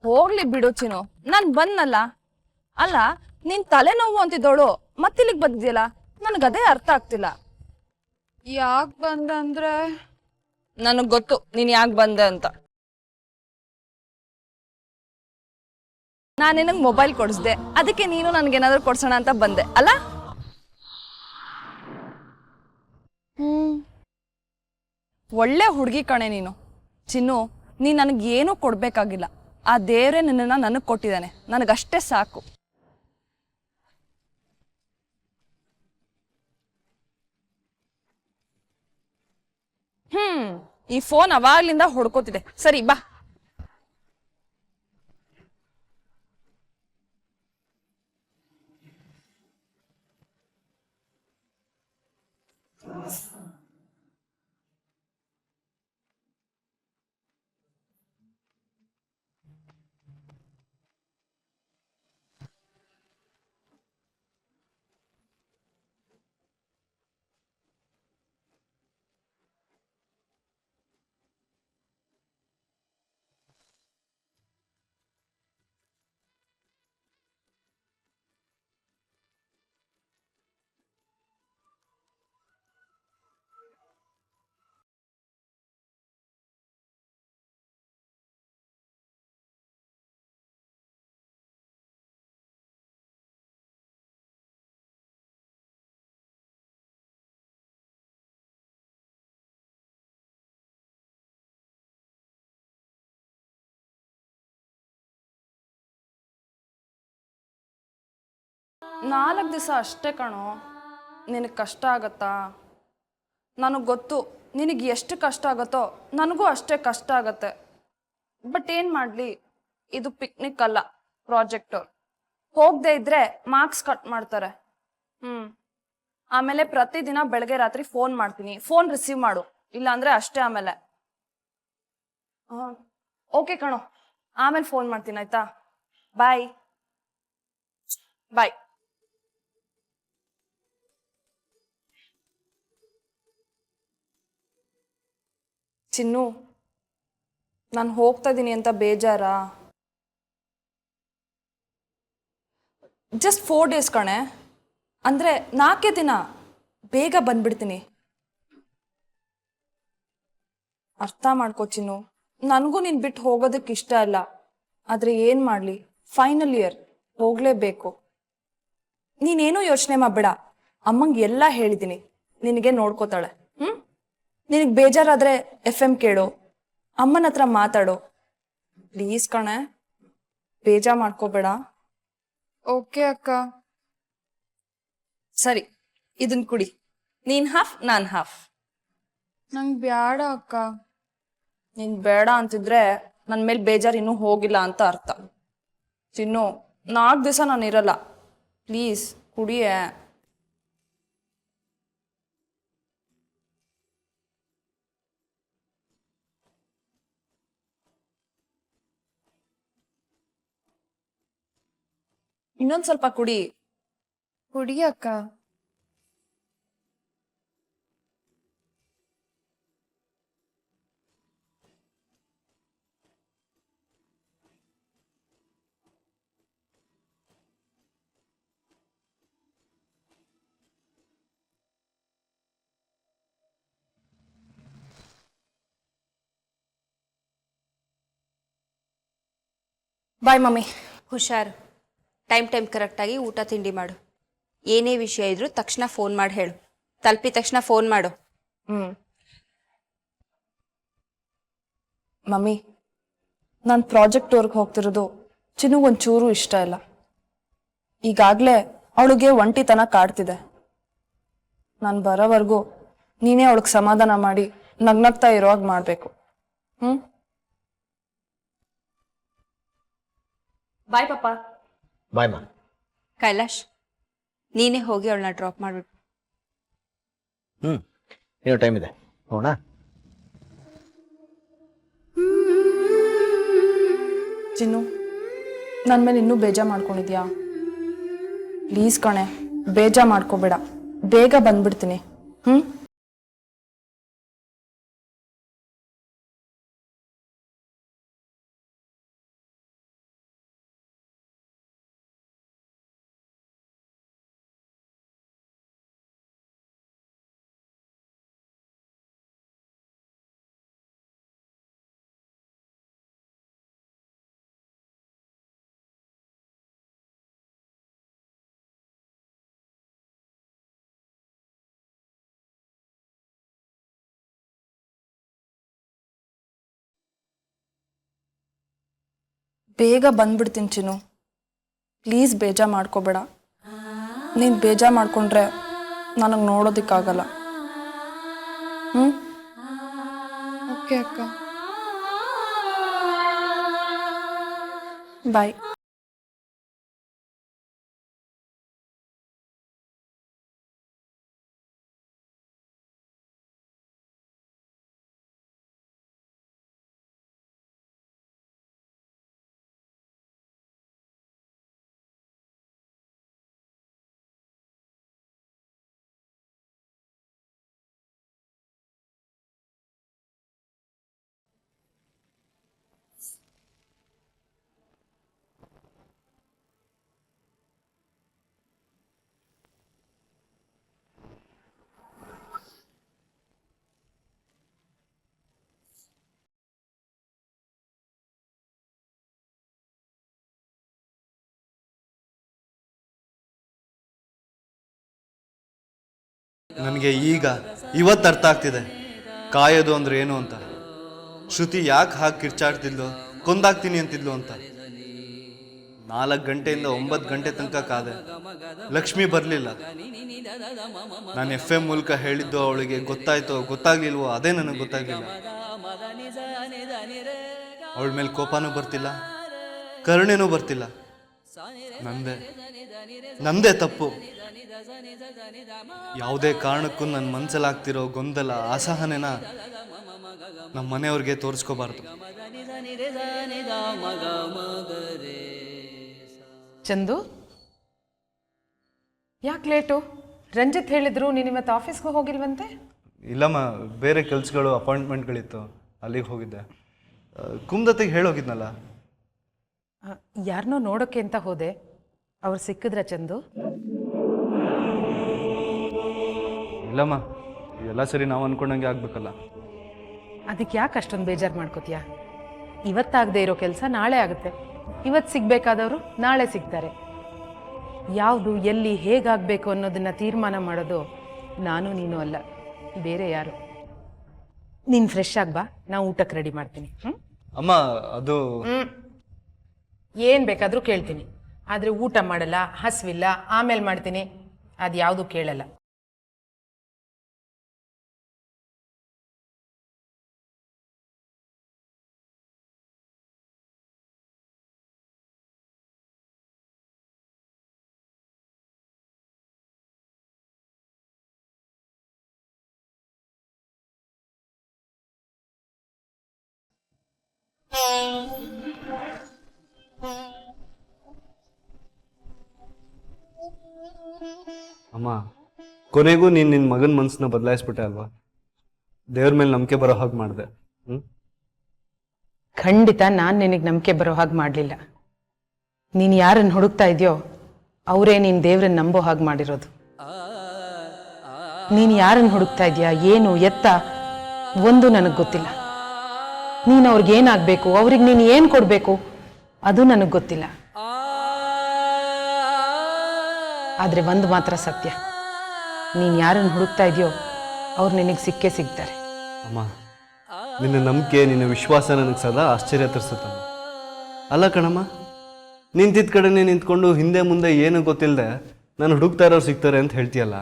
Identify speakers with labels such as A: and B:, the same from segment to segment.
A: ಹೋಗ್ಲಿ ಬಿಡು ಚಿನ್ನು, ನಾನ್ ಬಂದ್ನಲ್ಲ. ಅಲ್ಲ, ನೀನ್ ತಲೆನೋವು ಅಂತಿದ್ದೋಳು ಮತ್ತಿಲ್ಲಿಗೆ ಬಂದಿದ್ಯಲ್ಲ, ನನಗದೇ ಅರ್ಥ ಆಗ್ತಿಲ್ಲ.
B: ಯಾಕೆ ಬಂದೆ ಅಂದ್ರೆ
A: ನನಗ್ ಗೊತ್ತು ನೀನ್ ಯಾಕೆ ಬಂದೆ ಅಂತ. ನಾನು ನಿನಗೆ ಮೊಬೈಲ್ ಕೊಡಿಸ್ದೆ, ಅದಕ್ಕೆ ನೀನು ನನ್ಗೇನಾದ್ರೂ ಕೊಡ್ಸೋಣ ಅಂತ ಬಂದೆ ಅಲ್ಲ. ಒಳ್ಳೆ ಹುಡುಗಿ ಕಣೆ ನೀನು. ಚಿನ್ನು, ನೀ ನನಗೇನೂ ಕೊಡ್ಬೇಕಾಗಿಲ್ಲ. ಆ ದೇವ್ರೆ ನಿನ್ನನ್ನು ನನಗೆ ಕೊಟ್ಟಿದ್ದಾನೆ, ನನಗಷ್ಟೇ ಸಾಕು. ಈ ಫೋನ್ ಅವಾಗ್ಲಿಂದ ಹೊಡ್ಕೋತಿದೆ. ಸರಿ ಬಾ. ನಾಲ್ಕು ದಿವಸ ಅಷ್ಟೇ ಕಣೋ. ನಿನಗೆ ಕಷ್ಟ ಆಗತ್ತಾ? ನನಗೆ ಗೊತ್ತು ನಿನಗೆ ಎಷ್ಟು ಕಷ್ಟ ಆಗತ್ತೋ ನನಗೂ ಅಷ್ಟೇ ಕಷ್ಟ ಆಗತ್ತೆ. ಬಟ್ ಏನು ಮಾಡಲಿ, ಇದು ಪಿಕ್ನಿಕ್ ಅಲ್ಲ, ಪ್ರಾಜೆಕ್ಟು. ಹೋಗದೆ ಇದ್ರೆ ಮಾರ್ಕ್ಸ್ ಕಟ್ ಮಾಡ್ತಾರೆ. ಆಮೇಲೆ ಪ್ರತಿದಿನ ಬೆಳಗ್ಗೆ ರಾತ್ರಿ ಫೋನ್ ಮಾಡ್ತೀನಿ, ಫೋನ್ ರಿಸೀವ್ ಮಾಡು, ಇಲ್ಲಾಂದ್ರೆ ಅಷ್ಟೇ. ಆಮೇಲೆ ಓಕೆ ಕಣೋ, ಆಮೇಲೆ ಫೋನ್ ಮಾಡ್ತೀನಿ ಆಯ್ತಾ. ಬಾಯ್ ಬಾಯ್. ಚಿನ್ನು, ನಾನು ಹೋಗ್ತಾ ಇದ್ದೀನಿ ಅಂತ ಬೇಜಾರಾ? ಜಸ್ಟ್ 4 days ಕಣೆ, ಅಂದರೆ 4 ದಿನ. ಬೇಗ ಬಂದ್ಬಿಡ್ತೀನಿ. ಅರ್ಥ ಮಾಡ್ಕೋ ಚಿನ್ನು, ನನಗೂ ನೀನು ಬಿಟ್ಟು ಹೋಗೋದಕ್ಕೆ ಇಷ್ಟ ಇಲ್ಲ. ಆದರೆ ಏನು ಮಾಡಲಿ, ಫೈನಲ್ ಇಯರ್, ಹೋಗಲೇಬೇಕು. ನೀನೇನೂ ಯೋಚನೆ ಮಾಡಬೇಡ, ಅಮ್ಮಂಗೆ ಎಲ್ಲ ಹೇಳಿದ್ದೀನಿ, ನಿನಗೆ ನೋಡ್ಕೋತಾಳೆ. ನಿನಗೆ ಬೇಜಾರಾದರೆ FM ಕೇಳು, ಅಮ್ಮನ ಹತ್ರ ಮಾತಾಡು. ಪ್ಲೀಸ್ ಕಣೆ, ಬೇಜಾರು ಮಾಡ್ಕೋಬೇಡ.
B: ಓಕೆ ಅಕ್ಕ.
A: ಸರಿ, ಇದನ್ ಕುಡಿ. ನೀನ್ ಹಾಫ್, ನಾನು ಹಾಫ್.
B: ನಂಗೆ ಬೇಡ ಅಕ್ಕ.
A: ನೀನ್ ಬೇಡ ಅಂತಿದ್ರೆ ನನ್ನ ಮೇಲೆ ಬೇಜಾರು ಇನ್ನೂ ಹೋಗಿಲ್ಲ ಅಂತ ಅರ್ಥ. ಚಿನ್ನು, 4 ದಿವಸ ನಾನು ಇರಲ್ಲ, ಪ್ಲೀಸ್ ಕುಡಿಯೇ. ಇನ್ನೊಂದು ಸ್ವಲ್ಪ ಕುಡಿ.
B: ಕುಡಿ ಅಕ್ಕ.
A: ಬಾಯ್ ಮಮ್ಮಿ.
C: ಹುಷಾರು. ಟೈಮ್ ಕರೆಕ್ಟಾಗಿ ಊಟ ತಿಂಡಿ ಮಾಡು. ಏನೇ ವಿಷಯ ಇದ್ರೂ ತಕ್ಷಣ ಫೋನ್ ಮಾಡಿ ಹೇಳು. ತಲುಪಿದ ತಕ್ಷಣ ಫೋನ್ ಮಾಡು.
A: ಮಮ್ಮಿ, ನಾನು ಪ್ರಾಜೆಕ್ಟ್ ವರ್ಕ್ ಹೋಗ್ತಿರೋದು ಚಿನ್ನು ಒಂಚೂರು ಇಷ್ಟ ಇಲ್ಲ. ಈಗಾಗಲೇ ಅವಳಿಗೆ ಒಂಟಿತನ ಕಾಡ್ತಿದೆ. ನಾನು ಬರೋವರೆಗೂ ನೀನೇ ಅವಳಿಗೆ ಸಮಾಧಾನ ಮಾಡಿ ನಗ್ನಗ್ತಾ ಇರೋವಾಗ ಮಾಡಬೇಕು. ಬಾಯ್ ಪಾಪ.
D: ಬಾಯ್ ಮಾ.
C: ಕೈಲಾಶ್, ನೀನೇ ಹೋಗಿ ಅವಳನ್ನ ಡ್ರಾಪ್ ಮಾಡಿಬಿಟ್ಟು.
D: ಇನ್ನೂ ಟೈಮ್ ಇದೆ, ಹೋಗೋಣ.
A: ಚಿನ್ನು, ನನ್ನ ಮೇಲೆ ಇನ್ನೂ ಬೇಜಾರು ಮಾಡ್ಕೊಂಡಿದ್ಯಾ? ಪ್ಲೀಸ್ ಕಣೆ, ಬೇಜಾರು ಮಾಡ್ಕೋಬೇಡ, ಬೇಗ ಬಂದ್ಬಿಡ್ತೀನಿ. ಬೇಗ ಬಂದ್ಬಿಡ್ತೀನಿ ಚಿನ್ನು. ಪ್ಲೀಸ್ ಬೇಜಾರು ಮಾಡ್ಕೋಬೇಡ. ನೀನು ಬೇಜಾರು ಮಾಡ್ಕೊಂಡ್ರೆ ನನಗೆ ನೋಡೋದಕ್ಕಾಗಲ್ಲ.
B: ಓಕೆ ಅಕ್ಕ.
A: ಬಾಯ್.
E: ನನಗೆ ಇವತ್ತು ಅರ್ಥ ಆಗ್ತಿದೆ ಕಾಯೋದು ಅಂದ್ರೆ ಏನು ಅಂತ. ಶ್ರುತಿ ಯಾಕೆ ಹಾಕಿ ಕಿರ್ಚಾಡ್ತಿದ್ಲು, ಕೊಂದಾಗ್ತೀನಿ ಅಂತಿದ್ಲು ಅಂತ. 4 ಗಂಟೆಯಿಂದ 9 ಗಂಟೆ ತನಕ ಕಾದೆ. ಲಕ್ಷ್ಮಿ ಬರಲಿಲ್ಲ. ನಾನು FM ಮೂಲಕ ಹೇಳಿದ್ದು ಅವಳಿಗೆ ಗೊತ್ತಾಯ್ತೋ ಗೊತ್ತಾಗ್ಲಿಲ್ವೋ ಅದೇ ನನಗೆ ಗೊತ್ತಾಗ್ಲಿಲ್ಲ. ಅವಳ ಮೇಲೆ ಕೋಪನೂ ಬರ್ತಿಲ್ಲ, ಕರುಣೆನೂ ಬರ್ತಿಲ್ಲ. ನಂದೇ ತಪ್ಪು. ಯಾವುದೇ ಕಾರಣಕ್ಕೂ ನನ್ನ ಮನಸ್ಸಲ್ಲಾಗ್ತಿರೋ ಗೊಂದಲ, ಅಸಹನೆನ ನಮ್ಮ ಮನೆಯವ್ರಿಗೆ ತೋರಿಸ್ಕೋಬಾರ್ದು.
F: ಚಂದು, ಯಾಕೆ ಲೇಟು? ರಂಜಿತ್ ಹೇಳಿದ್ರು ನೀನು ಇವತ್ತು ಆಫೀಸ್ಗೆ ಹೋಗಿಲ್ವಂತೆ?
E: ಇಲ್ಲಮ್ಮ, ಬೇರೆ ಕೆಲಸಗಳು ಅಪಾಯಿಂಟ್ಮೆಂಟ್ಗಳಿತ್ತು, ಅಲ್ಲಿಗೆ ಹೋಗಿದ್ದೆ. ಕುಮ್ದತ್ತಿಗೆ ಹೇಳೋಗಿದ್ನಲ್ಲ.
F: ಯಾರನ್ನೋ ನೋಡೋಕ್ಕೆ ಅಂತ ಹೋದೆ, ಅವ್ರು ಸಿಕ್ಕಿದ್ರ ಚಂದು?
E: ಇಲ್ಲಮ್ಮ, ಎಲ್ಲ ಸರಿ ನಾವು ಅನ್ಕೊಂಡಂಗೆ ಆಗ್ಬೇಕಲ್ಲ.
F: ಅದಕ್ಕೆ ಯಾಕೆ ಅಷ್ಟೊಂದು ಬೇಜಾರು ಮಾಡ್ಕೋತೀಯ? ಇವತ್ತಾಗದೆ ಇರೋ ಕೆಲಸ ನಾಳೆ ಆಗುತ್ತೆ. ಇವತ್ತು ಸಿಗಬೇಕಾದವರು ನಾಳೆ ಸಿಗ್ತಾರೆ. ಯಾವುದು ಎಲ್ಲಿ ಹೇಗಾಗಬೇಕು ಅನ್ನೋದನ್ನು ತೀರ್ಮಾನ ಮಾಡೋದು ನಾನು ನೀನು ಅಲ್ಲ, ಬೇರೆ ಯಾರು. ನೀನು ಫ್ರೆಶ್ ಆಗ್ಬಾ, ನಾವು ಊಟಕ್ಕೆ ರೆಡಿ ಮಾಡ್ತೀನಿ.
E: ಅಮ್ಮ, ಅದು
F: ಏನು ಬೇಕಾದರೂ ಕೇಳ್ತೀನಿ, ಆದರೆ ಊಟ ಮಾಡಲ್ಲ, ಹಸಿವಿಲ್ಲ, ಆಮೇಲೆ ಮಾಡ್ತೀನಿ, ಅದು ಯಾವುದು ಕೇಳಲ್ಲ.
E: ಅಮ್ಮ, ಕೊನೆಗೂ ನೀನು ನಿನ್ನ ಮಗನ ಮನಸ್ಸನ್ನ ಬದಲಾಯಿಸ್ಬಿಟ್ಟೆ ಅಲ್ವಾ? ದೇವ್ರ ಮೇಲೆ ನಂಬಿಕೆ ಬರೋ ಹಾಗೆ ಮಾಡಿದೆ.
F: ಖಂಡಿತ ನಾನು ನಿನಗೆ ನಂಬಿಕೆ ಬರೋ ಹಾಗೆ ಮಾಡಲಿಲ್ಲ. ನೀನು ಯಾರನ್ನು ಹುಡುಕ್ತಾ ಇದೆಯೋ ಅವರೇ ನೀನು ದೇವ್ರನ್ನ ನಂಬೋ ಹಾಗೆ ಮಾಡಿರೋದು. ನೀನು ಯಾರನ್ನು ಹುಡುಕ್ತಾ ಇದೆಯಾ, ಏನು ಎತ್ತ ಒಂದು ನನಗೆ ಗೊತ್ತಿಲ್ಲ. ನೀನು ಅವ್ರಿಗೇನಾಗಬೇಕು, ಅವ್ರಿಗೆ ನೀನು ಏನು ಕೊಡಬೇಕು ಅದು ನನಗೆ ಗೊತ್ತಿಲ್ಲ. ಆದರೆ ಒಂದು ಮಾತ್ರ ಸತ್ಯ, ನೀನು ಯಾರನ್ನು ಹುಡುಕ್ತಾ ಇದೆಯೋ ಅವ್ರು ನಿನಗೆ ಸಿಕ್ಕೇ ಸಿಗ್ತಾರೆ.
E: ಅಮ್ಮ, ನಿನ್ನ ನಂಬಿಕೆ, ನಿನ್ನ ವಿಶ್ವಾಸ ನನಗೆ ಸದಾ ಆಶ್ಚರ್ಯ ತರಿಸುತ್ತಮ್ಮ. ಅಲ್ಲ ಕಣಮ್ಮ, ನಿಂತಿದ್ದ ಕಡೆನೇ ನಿಂತ್ಕೊಂಡು ಹಿಂದೆ ಮುಂದೆ ಏನು ಗೊತ್ತಿಲ್ಲದೆ ನಾನು ಹುಡುಕ್ತಾ ಇರೋರು ಸಿಗ್ತಾರೆ ಅಂತ ಹೇಳ್ತೀಯಲ್ಲ,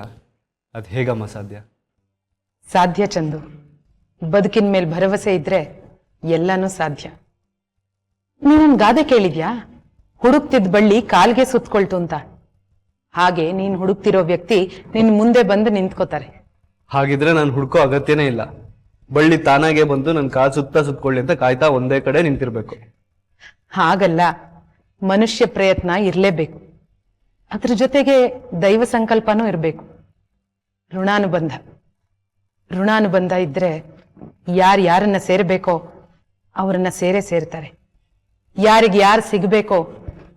E: ಅದು ಹೇಗಮ್ಮ ಸಾಧ್ಯ?
F: ಸಾಧ್ಯ ಚಂದು. ಬದುಕಿನ ಮೇಲೆ ಭರವಸೆ ಇದ್ರೆ ಎಲ್ಲನೂ ಸಾಧ್ಯ. ನೀನೊಂದು ಗಾದೆ ಕೇಳಿದ್ಯಾ? ಹುಡುಕ್ತಿದ್ದ ಬಳ್ಳಿ ಕಾಲ್ಗೆ ಸುತ್ಕೊಳ್ತು ಅಂತ. ಹಾಗೆ ನೀನು ಹುಡುಕ್ತಿರೋ ವ್ಯಕ್ತಿ ನಿನ್ನ ಮುಂದೆ ಬಂದು ನಿಂತ್ಕೋತಾರೆ.
E: ಹಾಗಿದ್ರೆ ನಾನು ಹುಡುಕೋ ಅಗತ್ಯನೇ ಇಲ್ಲ. ಬಳ್ಳಿ ತಾನಾಗೆ ಬಂದು ನನ್ನ ಕಾಲು ಸುತ್ಕೊಳ್ಳಿ ಅಂತ ಕಾಯ್ತಾ ಒಂದೇ ಕಡೆ ನಿಂತಿರ್ಬೇಕು.
F: ಹಾಗಲ್ಲ, ಮನುಷ್ಯ ಪ್ರಯತ್ನ ಇರಲೇಬೇಕು. ಅದ್ರ ಜೊತೆಗೆ ದೈವ ಸಂಕಲ್ಪನೂ ಇರಬೇಕು. ಋಣಾನುಬಂಧ ಇದ್ರೆ ಯಾರನ್ನ ಸೇರಬೇಕೋ ಅವರನ್ನ ಸೇರ್ತಾರೆ. ಯಾರಿಗೆ ಯಾರು ಸಿಗಬೇಕೋ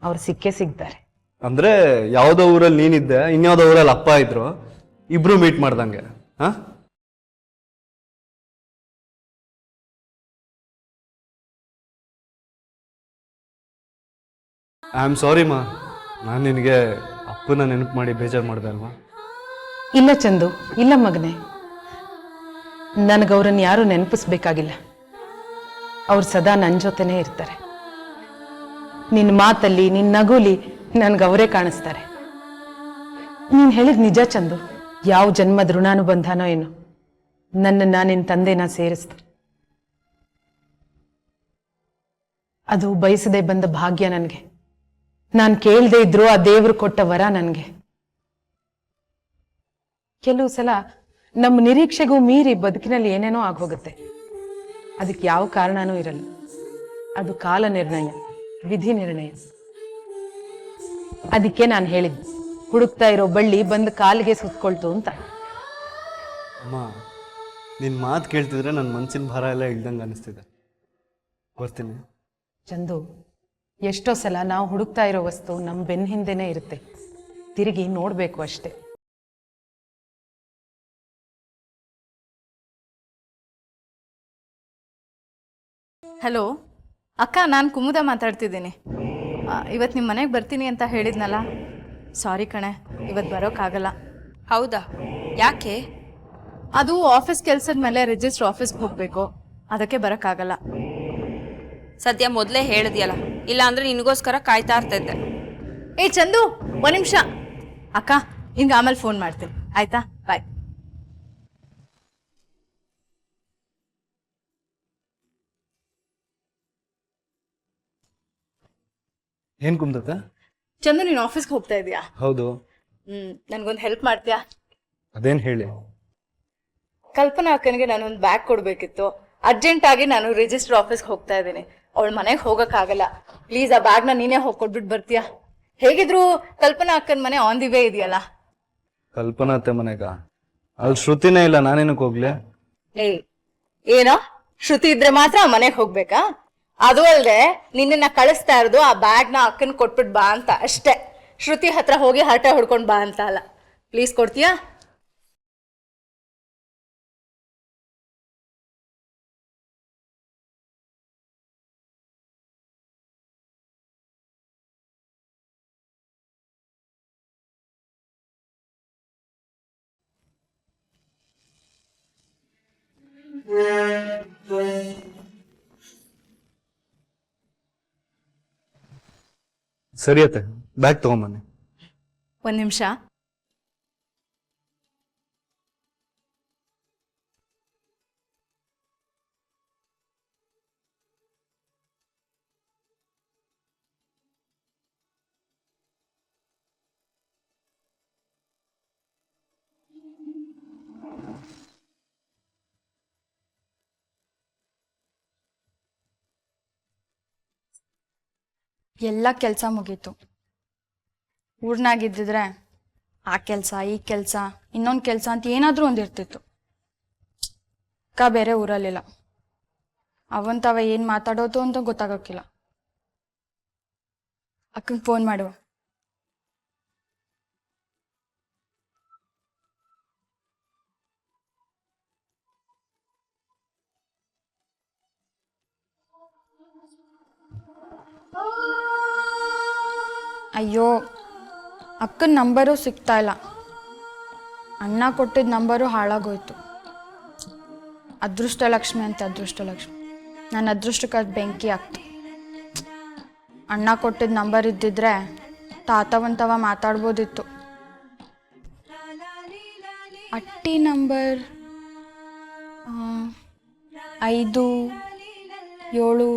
F: ಅವ್ರು ಸಿಕ್ಕೇ ಸಿಗ್ತಾರೆ.
E: ಅಂದ್ರೆ ಯಾವುದೋ ಊರಲ್ಲಿ ನೀನಿದ್ದೆ, ಇನ್ಯಾವುದೋ ಊರಲ್ಲಿ ಅಪ್ಪ ಇದ್ರು, ಇಬ್ರು ಮೀಟ್ ಮಾಡ್ದಂಗೆ. ಐ ಆಮ್ ಸಾರಿ ಮಾ, ನಾನು ನಿನಗೆ ಅಪ್ಪನ ನೆನಪು ಮಾಡಿ ಬೇಜಾರು ಮಾಡಿದೆ ಅಲ್ವಾ?
F: ಇಲ್ಲ ಚಂದು, ಇಲ್ಲ ಮಗನೇ. ನನಗವ್ರನ್ನ ಯಾರೂ ನೆನಪಿಸ್ಬೇಕಾಗಿಲ್ಲ. ಅವ್ರು ಸದಾ ನನ್ನ ಜೊತೆನೇ ಇರ್ತಾರೆ. ನಿನ್ನ ಮಾತಲ್ಲಿ ನಿನ್ನ ನಗುಲಿ ನನ್ಗೆ ಅವರೇ ಕಾಣಿಸ್ತಾರೆ. ನೀನು ಹೇಳಿದ ನಿಜ ಚಂದು. ಯಾವ ಜನ್ಮದ ಋಣಾನುಬಂಧನೋ ಏನೋ ನನ್ನನ್ನು ನಿನ್ನ ತಂದೆನ ಸೇರಿಸ್ತಾರೆ. ಅದು ಬಯಸದೆ ಬಂದ ಭಾಗ್ಯ ನನಗೆ. ನಾನು ಕೇಳದೆ ಇದ್ರು ಆ ದೇವರು ಕೊಟ್ಟ ವರ ನನಗೆ. ಕೆಲವು ಸಲ ನಮ್ಮ ನಿರೀಕ್ಷೆಗೂ ಮೀರಿ ಬದುಕಿನಲ್ಲಿ ಏನೇನೋ ಆಗೋಗುತ್ತೆ. ಅದಕ್ಕೆ ಯಾವ ಕಾರಣನೂ ಇರಲ್ಲ. ಅದು ಕಾಲ ನಿರ್ಣಯ, ವಿಧಿ ನಿರ್ಣಯ. ಅದಕ್ಕೆ ನಾನು ಹೇಳಿದ್ದು, ಹುಡುಕ್ತಾ ಇರೋ ಬಳ್ಳಿ ಬಂದು ಕಾಲಿಗೆ ಸುತ್ಕೊಳ್ತು ಅಂತ.
E: ಅಮ್ಮ, ನಿನ್ನ ಮಾತು ಕೇಳ್ತಿದ್ರೆ ನನ್ನ ಮನಸ್ಸಿನ ಭಾರ ಎಲ್ಲ ಇಳ್ದಂಗೆ ಅನಿಸ್ತಿದೆ. ಬರ್ತೀನಿ.
F: ಚಂದು, ಎಷ್ಟೋ ಸಲ ನಾವು ಹುಡುಕ್ತಾ ಇರೋ ವಸ್ತು ನಮ್ಮ ಬೆನ್ನ ಹಿಂದೆನೇ ಇರುತ್ತೆ. ತಿರುಗಿ ನೋಡಬೇಕು ಅಷ್ಟೇ.
B: ಹಲೋ ಅಕ್ಕ, ನಾನು ಕುಮುದ ಮಾತಾಡ್ತಿದ್ದೀನಿ. ಇವತ್ತು ನಿಮ್ಮ ಮನೆಗೆ ಬರ್ತೀನಿ ಅಂತ ಹೇಳಿದ್ನಲ್ಲ. ಸಾರಿ ಕಣೆ, ಇವತ್ತು ಬರೋಕ್ಕಾಗಲ್ಲ.
C: ಹೌದಾ? ಯಾಕೆ?
B: ಅದು ಆಫೀಸ್ ಕೆಲಸದ ಮೇಲೆ ರಿಜಿಸ್ಟರ್ ಆಫೀಸ್ಗೆ ಹೋಗಬೇಕು, ಅದಕ್ಕೆ ಬರೋಕ್ಕಾಗಲ್ಲ.
C: ಸದ್ಯ ಮೊದಲೇ ಹೇಳಿದ್ಯಲ್ಲ, ಇಲ್ಲ ಅಂದ್ರೆ ನಿನಗೋಸ್ಕರ ಕಾಯ್ತಾ ಇರ್ತಿದ್ದೆ.
B: ಏ ಚಂದು, ಒಂದು ನಿಮಿಷ. ಅಕ್ಕ, ಹಿಂಗೆ ಆಮೇಲೆ ಫೋನ್ ಮಾಡ್ತೀನಿ, ಆಯ್ತಾ? ಬಾಯ್.
E: ಏನು ಕುಮ್ದತ್ತ?
B: ಚಂದು, ನೀನು ಆಫೀಸ್ಗೆ ಹೋಗ್ತಾ ಇದೀಯಾ?
E: ಹೌದು.
B: ನನಗೊಂದು ಹೆಲ್ಪ್ ಮಾಡ್ತೀಯಾ?
E: ಅದೇನು ಹೇಳಿ.
B: ಕಲ್ಪನಾ ಅಕ್ಕನಿಗೆ ನಾನೊಂದು ಬ್ಯಾಗ್ ಕೊಡಬೇಕಿತ್ತು. ಅರ್ಜೆಂಟಾಗಿ ನಾನು ರಿಜಿಸ್ಟರ್ ಆಫೀಸ್ಗೆ ಹೋಗ್ತಾ ಇದ್ದೀನಿ. ಅವಳ ಮನೆಗೆ ಹೋಗೋಕ್ಕಾಗಲ್ಲ. ಪ್ಲೀಸ್ ಆ ಬ್ಯಾಗ್ನ ನೀನೇ ಹೋಗ್ಕೊಟ್ಬಿಟ್ಟು ಬರ್ತೀಯಾ? ಹೇಗಿದ್ರು ಕಲ್ಪನಾ ಅಕ್ಕನ ಮನೆ ಆನ್ ದಿ ವೇ ಇದೆಯಲ್ಲ.
E: ಕಲ್ಪನಾ ಅತ್ತೆ ಮನೆಗ? ಅಲ್ಲಿ ಶ್ರುತಿನೇ ಇಲ್ಲ, ನಾನೇನಕ್ಕೆ ಹೋಗ್ಲಿ?
B: ಏನೋ ಶ್ರುತಿ ಇದ್ರೆ ಮಾತ್ರ ಆ ಮನೆಗೆ ಹೋಗ್ಬೇಕಾ? ಅದು ಅಲ್ಲದೆ ನಿನ್ನ ಕಳಿಸ್ತಾ ಇರೋದು ಆ ಬ್ಯಾಗ್ನ ಅಕ್ಕನ ಕೊಟ್ಬಿಟ್ಟು ಬಾ ಅಂತ ಅಷ್ಟೇ. ಶ್ರುತಿ ಹತ್ರ ಹೋಗಿ ಹರಟೆ ಹೊಡ್ಕೊಂಡು ಬಾ ಅಂತ ಅಲ್ಲ. ಪ್ಲೀಸ್ ಕೊಡ್ತೀಯಾ?
E: ಸರಿ ಅತ್ತೆ, ಬ್ಯಾಗ್ ತಗೊಂಬನ್ನಿ.
B: ಒಂದು ನಿಮಿಷ.
A: ಎಲ್ಲ ಕೆಲಸ ಮುಗೀತು. ಊರ್ನಾಗಿದ್ದಿದ್ರೆ ಆ ಕೆಲಸ, ಈ ಕೆಲಸ, ಇನ್ನೊಂದು ಕೆಲಸ ಅಂತ ಏನಾದರೂ ಒಂದು ಇರ್ತಿತ್ತು. ಅಕ್ಕ ಬೇರೆ ಊರಲ್ಲಿಲ್ಲ. ಅವಂತವ ಏನು ಮಾತಾಡೋದು ಅಂತ ಗೊತ್ತಾಗೋಕ್ಕಿಲ್ಲ. ಅಕ್ಕಂಗೆ ಫೋನ್ ಮಾಡುವ. ಅಯ್ಯೋ, ಅಕ್ಕನ ನಂಬರು ಸಿಗ್ತಾ ಇಲ್ಲ. ಅಣ್ಣ ಕೊಟ್ಟಿದ್ದ ನಂಬರು ಹಾಳಾಗೋಯ್ತು. ಅದೃಷ್ಟಲಕ್ಷ್ಮಿ ಅಂತ, ಅದೃಷ್ಟಲಕ್ಷ್ಮಿ. ನನ್ನ ಅದೃಷ್ಟಕ್ಕೆ ಅದು ಬೆಂಕಿ ಆಗ್ತು. ಅಣ್ಣ ಕೊಟ್ಟಿದ್ದ ನಂಬರ್ ಇದ್ದಿದ್ರೆ ತಾತವಂತವ ಮಾತಾಡ್ಬೋದಿತ್ತು. ಅಟ್ಟಿ ನಂಬರ್ 5 7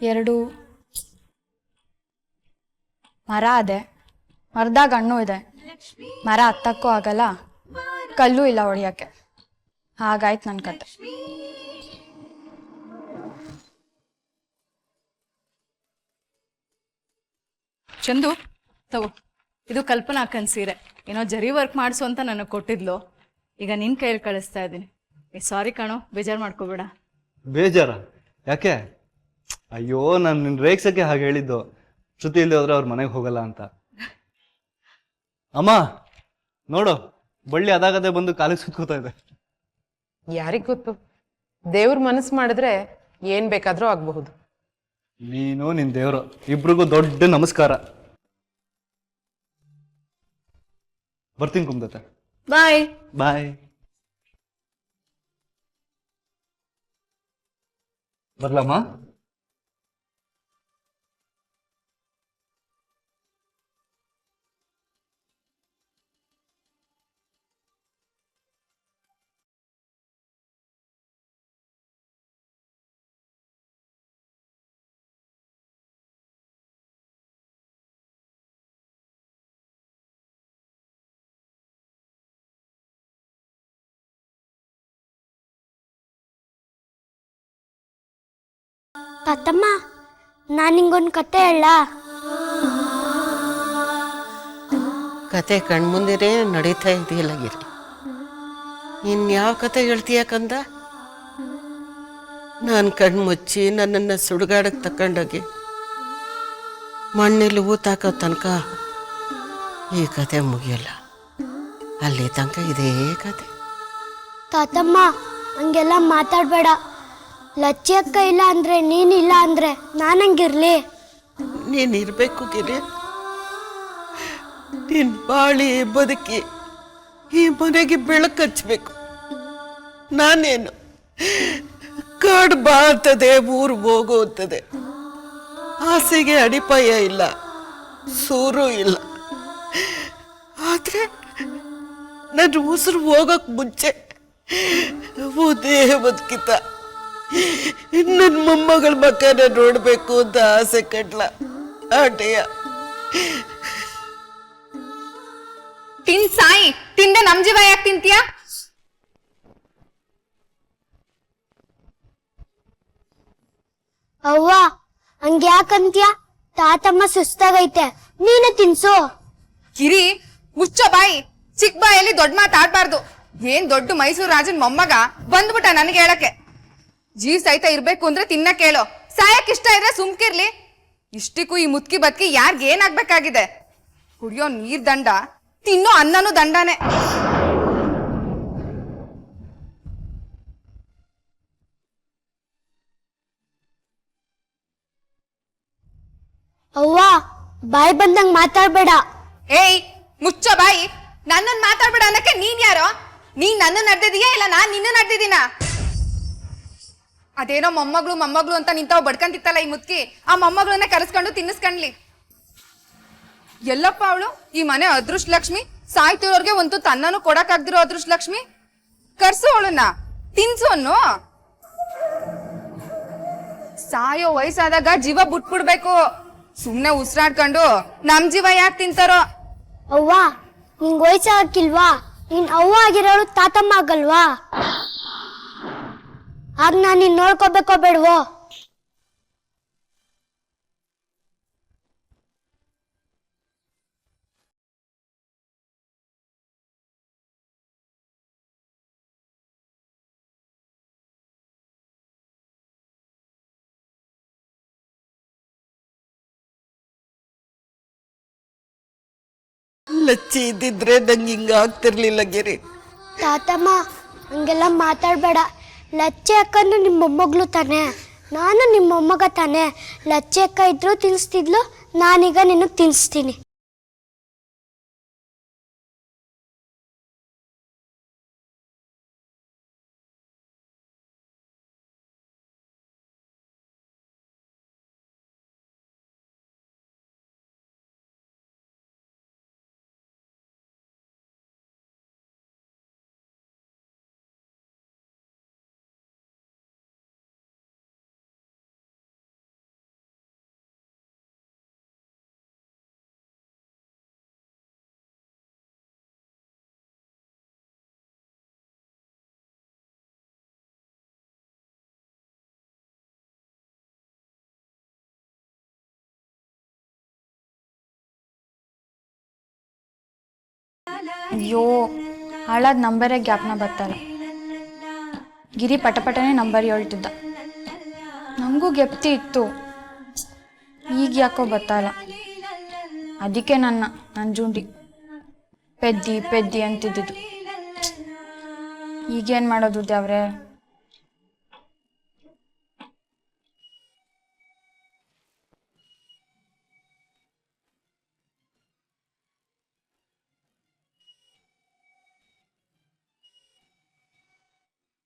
A: 2. ಮರ ಅದೆ, ಮರದಾಗ ಹಣ್ಣು ಇದೆ. ಮರ ಹತ್ತಕ್ಕೂ ಆಗಲ್ಲ, ಕಲ್ಲು ಇಲ್ಲ ಹೊಡಿಯೋಕ್ಕೆ. ಹಾಗಾಯ್ತು ನನ್ನ ಕತೆ.
B: ಚಂದು, ತಗೋ, ಇದು ಕಲ್ಪನಾ ಅಕ್ಕನ ಸೀರೆ. ಏನೋ ಜರಿ ವರ್ಕ್ ಮಾಡಿಸು ಅಂತ ನನಗೆ ಕೊಟ್ಟಿದ್ಲು. ಈಗ ನಿನ್ನ ಕೈಯಲ್ಲಿ ಕಳಿಸ್ತಾ ಇದ್ದೀನಿ. ಸಾರಿ ಕಣೋ, ಬೇಜಾರು ಮಾಡ್ಕೋಬೇಡ.
E: ಬೇಜಾರ? ಯಾಕೆ? ಅಯ್ಯೋ, ನಾನು ನಿನ್ನ ರೇಗ್ಸಕ್ಕೆ ಹಾಗೆ ಹೇಳಿದ್ದು. ಶ್ರುತಿ ಇಲ್ಲದೆ ಹೋದ್ರೆ ಅವ್ರ ಮನೆಗೆ ಹೋಗಲ್ಲ ಅಂತ. ಅಮ್ಮ ನೋಡು, ಬಳ್ಳಿ ಅದಾಗದೆ ಬಂದು ಕಾಲಿಗೆ ಸುತ್ಕೋತಾ ಇದೆ.
F: ಯಾರಿಗ್ ಗೊತ್ತು, ದೇವ್ರ ಮನಸ್ಸು ಮಾಡಿದ್ರೆ ಏನ್ ಬೇಕಾದ್ರೂ ಆಗಬಹುದು.
E: ನೀನು ನಿನ್ ದೇವ್ರು, ಇಬ್ರಿಗೂ ದೊಡ್ಡ ನಮಸ್ಕಾರ. ಬರ್ತೀನಿ ಕುಮ್ದತ್ತೆ.
B: ಬಾಯ್.
E: ಬಾಯ್. ಬರ್ಲಮ್ಮ?
G: ತಾತಮ್ಮ ನಾನು ನಿಂಗೊಂದು ಕತೆ ಹೇಳ.
H: ಕತೆ ಕಣ್ಮುಂದಿರೇ ನಡೀತಾ ಇದೆಯಲ್ಲ ಗಿರಿ. ಇನ್ಯಾವ ಕತೆ ಹೇಳ್ತೀಯ ಕಂದ? ನಾನು ಕಣ್ಮುಚ್ಚಿ ನನ್ನನ್ನು ಸುಡುಗಾಡಕ್ಕೆ ತಗೊಂಡೋಗಿ ಮಣ್ಣಲ್ಲಿ ಊತಾಕೋ ತನಕ ಈ ಕತೆ ಮುಗಿಯಲ್ಲ. ಅಲ್ಲಿ ತನಕ ಇದೇ ಕತೆ.
G: ತಾತಮ್ಮ ಹಂಗೆಲ್ಲ ಮಾತಾಡಬೇಡ. ಲಚ್ಚಿ ಅಕ್ಕ ಇಲ್ಲ ಅಂದ್ರೆ ನೀನಿಲ್ಲ ಅಂದ್ರೆ ನಾನಂಗಿರ್ಲಿ.
H: ನೀನು ಇರಬೇಕು ಗಿರಿ. ನೀನು ಬಾಳಿ ಬದುಕಿ ಈ ಮನೆಗೆ ಬೆಳಕು ಹಚ್ಚಬೇಕು. ನಾನೇನು ಕಾಡು ಬಾ ಅಂತದೆ, ಊರು ಹೋಗು ಅಂತದೆ. ಆಸೆಗೆ ಅಡಿಪಾಯ ಇಲ್ಲ, ಸೂರು ಇಲ್ಲ. ಆದ್ರೆ ನನ್ನ ಉಸಿರು ಹೋಗಕ್ ಮುಂಚೆ ಒಂದೇ ಬದುಕಿತ ನನ್ನ ಮೊಮ್ಮಗಳ ಮಕ್ಕನ ನೋಡ್ಬೇಕು ಅಂತ ಆಸೆ ಕಟ್ಲ ಆಟೆಯ.
B: ತಿನ್ ಸಾಯಿ, ತಿಂದೆ ನಮ್ ಜೀವ ಯಾಕೆ ತಿಂತೀಯ?
G: ಅವ್ವ ಹಂಗ್ಯಾಕಂತ್ಯ? ತಾತಮ್ಮ ಸುಸ್ತಾಗೈತೆ, ನೀನೇ ತಿನ್ಸು.
B: ಕಿರಿ ಮುಚ್ಚ ಬಾಯಿ. ಚಿಕ್ಕ ಬಾಯಲ್ಲಿ ದೊಡ್ಡ ಮಾತಾಡ್ಬಾರ್ದು. ಏನ್ ದೊಡ್ಡ ಮೈಸೂರು ರಾಜನ್ ಮೊಮ್ಮಗ ಬಂದ್ಬಿಟ್ಟ ನನಗೆ ಹೇಳಕ್ಕೆ. ಜೀವ್ ಸಹಿತ ಇರ್ಬೇಕು ಅಂದ್ರೆ ತಿನ್ನಕ್ ಹೇಳೋ. ಸಾಯಕ್ ಇಷ್ಟ ಇದ್ರೆ ಸುಮ್ಕಿರ್ಲಿ. ಇಷ್ಟಕ್ಕೂ ಈ ಮುತ್ಕಿ ಬದುಕಿ ಯಾರ್ಗ್ ಏನಾಗ್ಬೇಕಾಗಿದೆ? ಕುಡಿಯೋ ನೀರ್ ದಂಡ, ತಿನ್ನೋ ಅನ್ನನೂ ದಂಡನೆ.
G: ಅವ್ವ ಬಾಯ್ ಬಂದಂಗ್ ಮಾತಾಡ್ಬೇಡ.
B: ಏಯ್ ಮುಚ್ಚ ಬಾಯಿ. ನನ್ನನ್ ಮಾತಾಡ್ಬೇಡ ಅನ್ನಕ್ಕೆ ನೀನ್ ಯಾರೋ? ನೀನ್ ನನ್ನ ನಡೆದಿದೀಯಾ ಇಲ್ಲ ನಾನ್ ನಿನ್ನ ನಡೆದಿದ್ದೀನ? ಅದೇನೋ ಮೊಮ್ಮಗಳು ಅಂತ ನಿಂತಾವ್ ಬಡ್ಕಂತಿತ್ತಲ್ಲ ಈ ಮುತ್ಕಿ, ಆ ಮೊಮ್ಮಗಳನ್ನ ಕರೆಸ್ಕೊಂಡು ತಿನ್ನಿಸ್ಕೊಂಡ್ಲಿ. ಎಲ್ಲಪ್ಪ ಅವಳು ಈ ಮನೆ ಅದೃಷ್ಟ ಲಕ್ಷ್ಮಿ. ಸಾಯ್ತಿರೋರ್ಗೆ ಒಂದು ತನ್ನನು ಕೊಡಕ್ಕಾಗ್ದಿರೋ ಅದೃಷ್ಟ ಲಕ್ಷ್ಮಿ. ಕರ್ಸು ಅವಳನ್ನ, ತಿನ್ಸು ಅನ್ನು. ಸಾಯೋ ವಯಸ್ಸಾದಾಗ ಜೀವ ಬಿಟ್ಬಿಡ್ಬೇಕು. ಸುಮ್ನೆ ಉಸಿರಾಡ್ಕೊಂಡು ನಮ್ ಜೀವ ಯಾಕೆ ತಿಂತಾರೋ?
G: ಅವ್ವ ನಿಂಗ್ ವಯಸ್ಸಾಗಿಲ್ವಾ? ನೀನ್ ಅವ್ವ ಆಗಿರೋಳು ತಾತಮ್ಮ ಆಗಲ್ವಾ? ಆಗ ನಾನು ನಿನ್ ನೋಡ್ಕೋಬೇಕೋ ಬೇಡವೋ?
H: ಲಚ್ಚಿ ಇದ್ದಿದ್ರೆ ನಂಗೆ ಹಿಂಗ ಆಗ್ತಿರ್ಲಿಲ್ಲ ಗಿರಿ.
G: ತಾತಮ್ಮ ಹಂಗೆಲ್ಲ ಮಾತಾಡ್ಬೇಡ. ಲಚ್ಚಿ ಅಕ್ಕನು ನಿಮ್ಮ ಮೊಮ್ಮಗಳು ತಾನೆ, ನಾನು ನಿಮ್ಮ ಮೊಮ್ಮಗ ತಾನೆ. ಲಚ್ಚಿ ಅಕ್ಕ ಇದ್ರು ತಿನ್ನಿಸ್ತಿದ್ಲು, ನಾನೀಗ ನಿನಗೆ ತಿನ್ನಿಸ್ತೀನಿ.
A: ಅಯ್ಯೋ ಹಾಳಾದ ನಂಬರೇ ಜ್ಞಾಪನ ಬರ್ತಾರೆ. ಗಿರಿ ಪಟಪಟನೆ ನಂಬರ್ ಹೇಳ್ತಿದ್ದ. ನನಗೂ ಗೆಪ್ತಿ ಇತ್ತು, ಈಗ ಯಾಕೋ ಬರ್ತಾಯಿಲ್ಲ. ಅದಕ್ಕೆ ನನ್ನ ಜುಂಡಿ ಪೆದ್ದಿ ಅಂತಿದ್ದಿದ್ದು. ಈಗೇನು ಮಾಡೋದು ದೇವ್ರೆ?